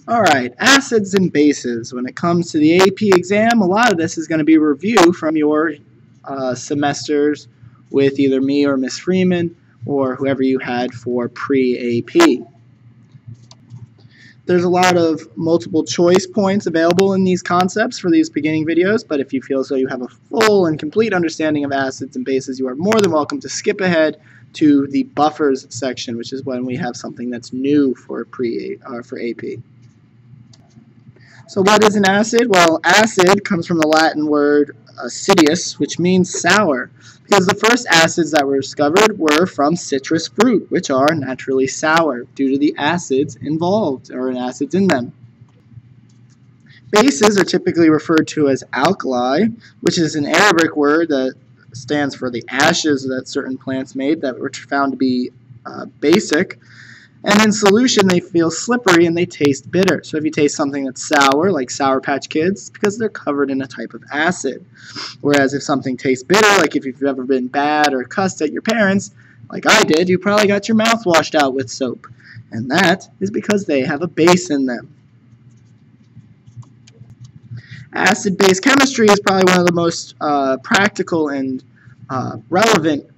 Alright, acids and bases. When it comes to the AP exam, a lot of this is going to be review from your semesters with either me or Miss Freeman or whoever you had for pre-AP. There's a lot of multiple choice points available in these concepts for these beginning videos, but if you feel as though you have a full and complete understanding of acids and bases, you are more than welcome to skip ahead to the buffers section, which is when we have something that's new for AP. So what is an acid? Well, acid comes from the Latin word acidius, which means sour, because the first acids that were discovered were from citrus fruit, which are naturally sour due to the acids involved, or acids in them. Bases are typically referred to as alkali, which is an Arabic word that stands for the ashes that certain plants made that were found to be basic. And in solution, they feel slippery and they taste bitter. So if you taste something that's sour, like Sour Patch Kids, it's because they're covered in a type of acid. Whereas if something tastes bitter, like if you've ever been bad or cussed at your parents, like I did, you probably got your mouth washed out with soap. And that is because they have a base in them. Acid-base chemistry is probably one of the most practical and relevant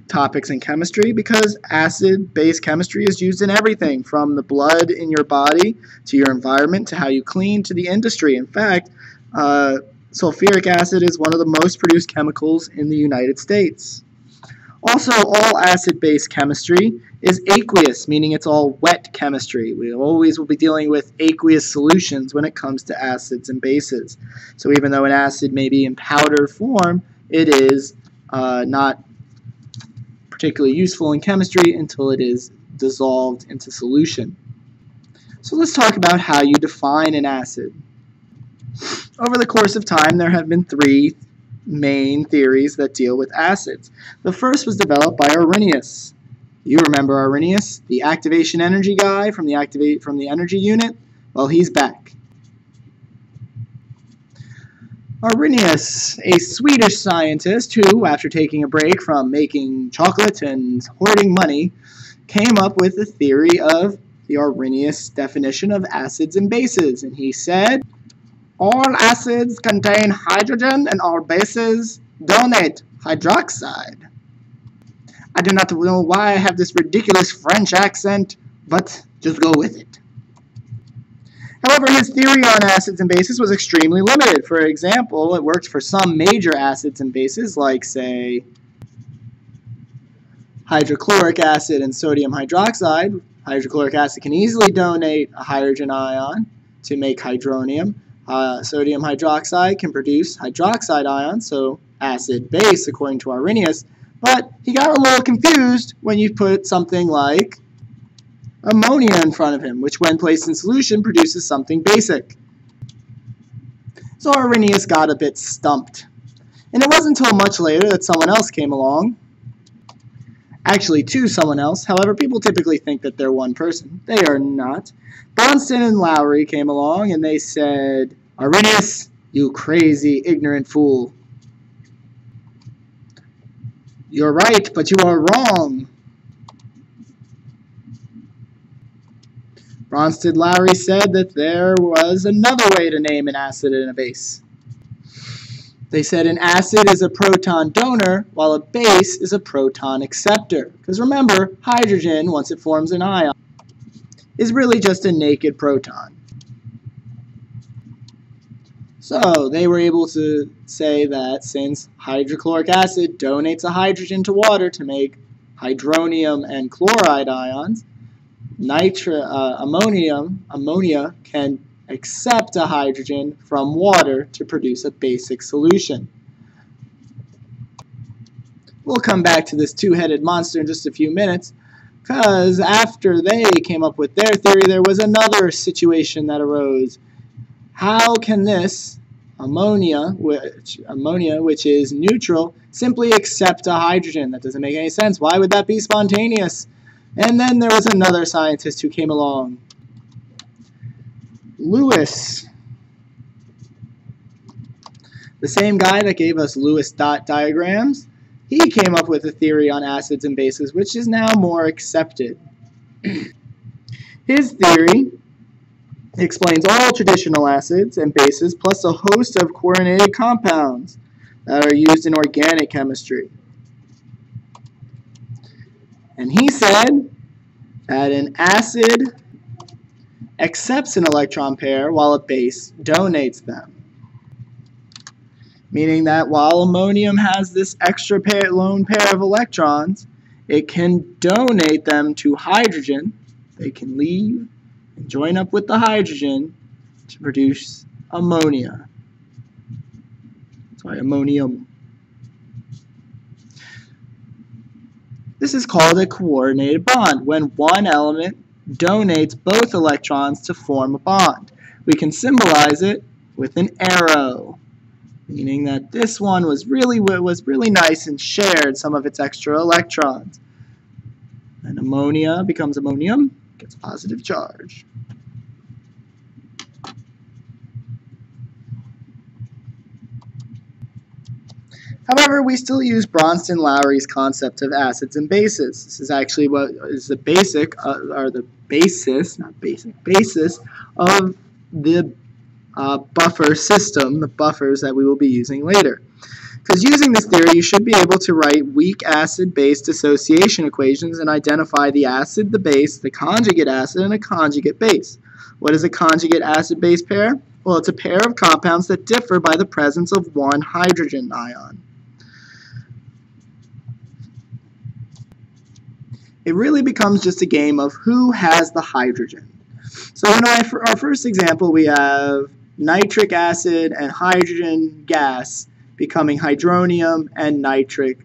topics in chemistry, because acid-base chemistry is used in everything from the blood in your body to your environment to how you clean to the industry. In fact, sulfuric acid is one of the most produced chemicals in the United States. Also, all acid-base chemistry is aqueous, meaning it's all wet chemistry. We always will be dealing with aqueous solutions when it comes to acids and bases. So even though an acid may be in powder form, it is not particularly useful in chemistry until it is dissolved into solution. So let's talk about how you define an acid. Over the course of time, there have been three main theories that deal with acids. The first was developed by Arrhenius. You remember Arrhenius, the activation energy guy from the energy unit? Well, he's back. Arrhenius, a Swedish scientist who, after taking a break from making chocolate and hoarding money, came up with the theory of the Arrhenius definition of acids and bases. And he said, all acids contain hydrogen and all bases donate hydroxide. I do not know why I have this ridiculous French accent, but just go with it. However, his theory on acids and bases was extremely limited. For example, it worked for some major acids and bases, like, say, hydrochloric acid and sodium hydroxide. Hydrochloric acid can easily donate a hydrogen ion to make hydronium. Sodium hydroxide can produce hydroxide ions, so acid-base, according to Arrhenius. But he got a little confused when you put something like ammonia in front of him, which when placed in solution produces something basic. So Arrhenius got a bit stumped. And it wasn't until much later that someone else came along. Actually, someone else. However, people typically think that they're one person. They are not. Bronston and Lowry came along and they said, Arrhenius, you crazy, ignorant fool. You're right, but you are wrong. Bronsted Lowry said that there was another way to name an acid and a base. They said an acid is a proton donor, while a base is a proton acceptor. Because remember, hydrogen, once it forms an ion, is really just a naked proton. So they were able to say that since hydrochloric acid donates a hydrogen to water to make hydronium and chloride ions, ammonia can accept a hydrogen from water to produce a basic solution. We'll come back to this two-headed monster in just a few minutes, because after they came up with their theory, there was another situation that arose. How can this ammonia, which is neutral, simply accept a hydrogen? That doesn't make any sense. Why would that be spontaneous? And then there was another scientist who came along, Lewis. The same guy that gave us Lewis dot diagrams, he came up with a theory on acids and bases, which is now more accepted. His theory It explains all traditional acids and bases plus a host of coordinated compounds that are used in organic chemistry. And he said that an acid accepts an electron pair while a base donates them. Meaning that while ammonium has this extra lone pair of electrons, it can donate them to hydrogen. They can leave and join up with the hydrogen to produce ammonia. Sorry, ammonium. This is called a coordinated bond, when one element donates both electrons to form a bond. We can symbolize it with an arrow, meaning that this one was really nice and shared some of its extra electrons. And ammonia becomes ammonium, gets a positive charge. However, we still use Bronston-Lowry's concept of acids and bases. This is actually what is the basis of the buffer system, the buffers that we will be using later. Because using this theory, you should be able to write weak acid-base dissociation equations and identify the acid, the base, the conjugate acid, and a conjugate base. What is a conjugate acid-base pair? Well, it's a pair of compounds that differ by the presence of one hydrogen ion. It really becomes just a game of who has the hydrogen. So in our first example, we have nitric acid and hydrogen gas becoming hydronium and nitrate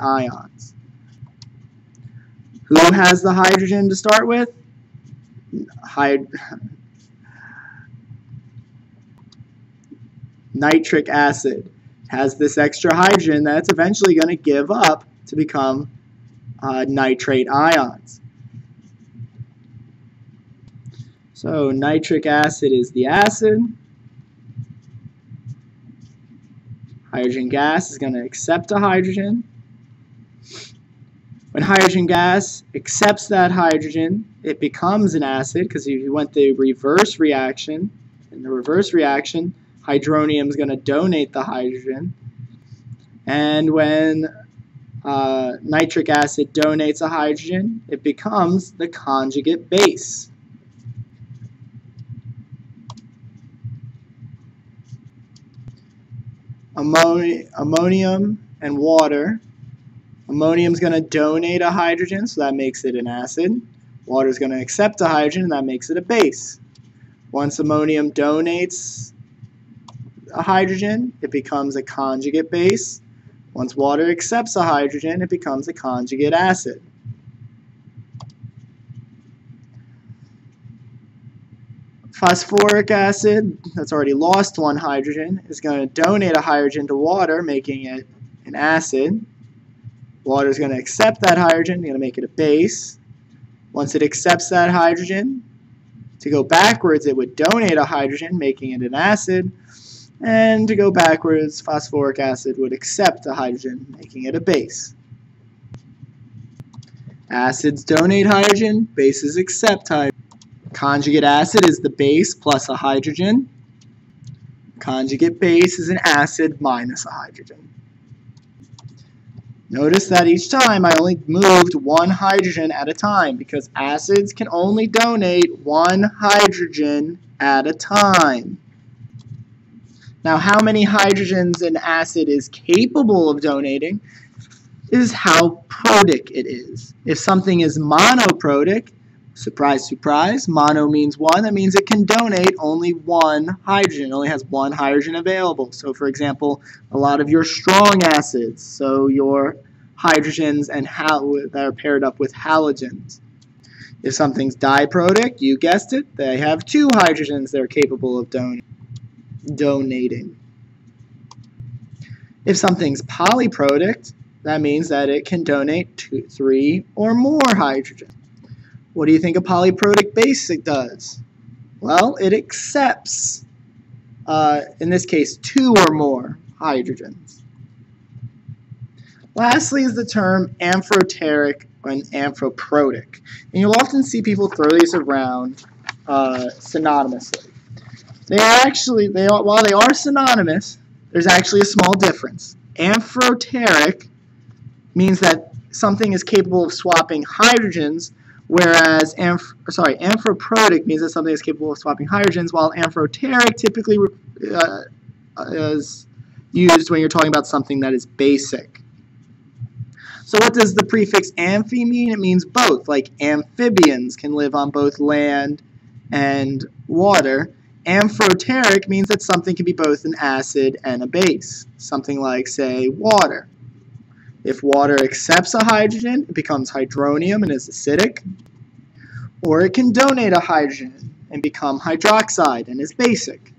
ions. Who has the hydrogen to start with? Nitric acid has this extra hydrogen that's eventually going to give up to become nitrate ions. So nitric acid is the acid. Hydrogen gas is going to accept a hydrogen. When hydrogen gas accepts that hydrogen, it becomes an acid because if you went the reverse reaction, in the reverse reaction, hydronium is going to donate the hydrogen. And when nitric acid donates a hydrogen, it becomes the conjugate base. Ammonium and water. Ammonium is going to donate a hydrogen, so that makes it an acid. Water is going to accept a hydrogen, and that makes it a base. Once ammonium donates a hydrogen, it becomes a conjugate base. Once water accepts a hydrogen, it becomes a conjugate acid. Phosphoric acid, that's already lost one hydrogen, is going to donate a hydrogen to water, making it an acid. Water is going to accept that hydrogen, going to make it a base. Once it accepts that hydrogen, to go backwards, it would donate a hydrogen, making it an acid. And to go backwards, phosphoric acid would accept a hydrogen, making it a base. Acids donate hydrogen, bases accept hydrogen. Conjugate acid is the base plus a hydrogen. Conjugate base is an acid minus a hydrogen. Notice that each time I only moved one hydrogen at a time because acids can only donate one hydrogen at a time. Now, how many hydrogens an acid is capable of donating is how protic it is. If something is monoprotic, surprise, surprise, mono means one, that means it can donate only one hydrogen. It only has one hydrogen available. So, for example, a lot of your strong acids, so your hydrogens and that are paired up with halogens. If something's diprotic, you guessed it, they have two hydrogens they're capable of donating. If something's polyprotic, that means that it can donate 2, 3, or more hydrogen. What do you think a polyprotic base does? Well, it accepts, in this case, 2 or more hydrogens. Lastly is the term amphoteric and amphoprotic. And you'll often see people throw these around synonymously. While they are synonymous, there's actually a small difference. Amphoteric means that something is capable of swapping hydrogens, whereas amphoprotic means that something is capable of swapping hydrogens, while amphoteric typically is used when you're talking about something that is basic. So what does the prefix amphi mean? It means both, like amphibians can live on both land and water. Amphoteric means that something can be both an acid and a base, something like, say, water. If water accepts a hydrogen, it becomes hydronium and is acidic, or it can donate a hydrogen and become hydroxide and is basic.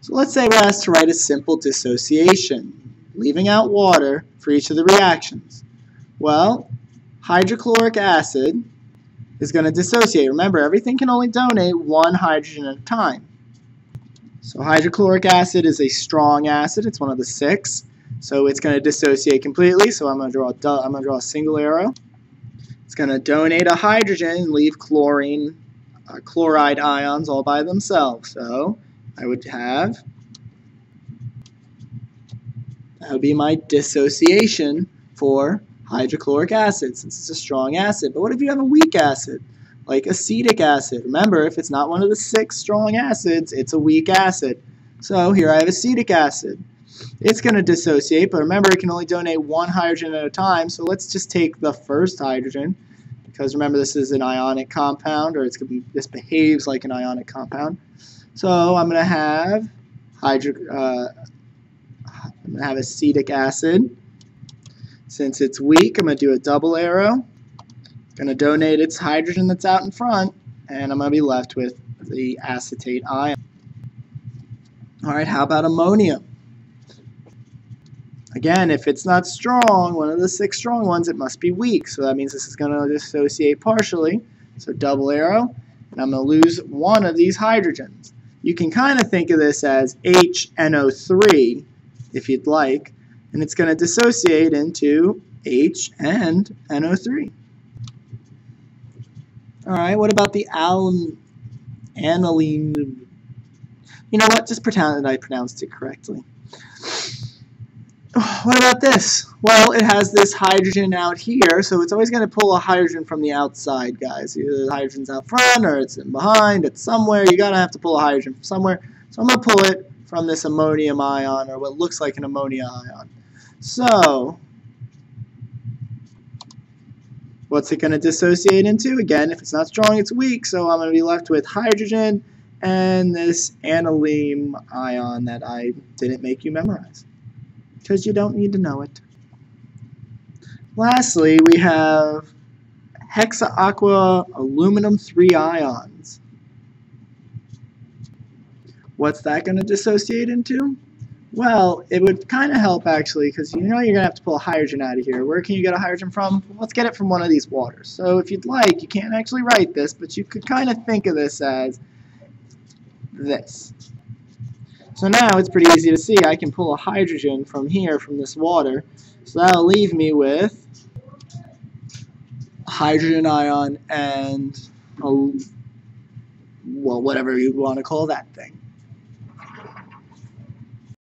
So let's say we're asked to write a simple dissociation, leaving out water for each of the reactions. Well, hydrochloric acid is going to dissociate. Remember, everything can only donate one hydrogen at a time. So hydrochloric acid is a strong acid. It's one of the 6. So it's going to dissociate completely. So I'm going to draw a single arrow. It's going to donate a hydrogen and leave chloride ions all by themselves. So I would have, that would be my dissociation for hydrochloric acid, since it's a strong acid. But what if you have a weak acid, like acetic acid? Remember, if it's not one of the 6 strong acids, it's a weak acid. So here I have acetic acid. It's going to dissociate, but remember, it can only donate one hydrogen at a time. So let's just take the first hydrogen, because remember, this is an ionic compound, or this behaves like an ionic compound. So I'm going to have acetic acid. Since it's weak, I'm going to do a double arrow. It's going to donate its hydrogen that's out in front, and I'm going to be left with the acetate ion. All right, how about ammonium? Again, if it's not strong, one of the 6 strong ones, it must be weak. So that means this is going to dissociate partially. So double arrow, and I'm going to lose one of these hydrogens. You can kind of think of this as HNO3, if you'd like, and it's going to dissociate into H and NO3. All right, what about the aniline? You know what? Just pretend that I pronounced it correctly. What about this? Well, it has this hydrogen out here, so it's always going to pull a hydrogen from the outside, guys. Either the hydrogen's out front, or it's in behind, it's somewhere. You're going to have to pull a hydrogen from somewhere. So I'm going to pull it from this ammonium ion, or what looks like an ammonia ion. So what's it going to dissociate into? Again, if it's not strong, it's weak, so I'm going to be left with hydrogen and this aniline ion that I didn't make you memorize, because you don't need to know it. Lastly, we have hexaaqua aluminum 3 ions. What's that going to dissociate into? Well, it would kind of help, actually, because you know you're going to have to pull a hydrogen out of here. Where can you get a hydrogen from? Let's get it from one of these waters. So if you'd like, you can't actually write this, but you could kind of think of this as this. So now it's pretty easy to see. I can pull a hydrogen from here, from this water. So that'll leave me with a hydrogen ion and, well, whatever you want to call that thing.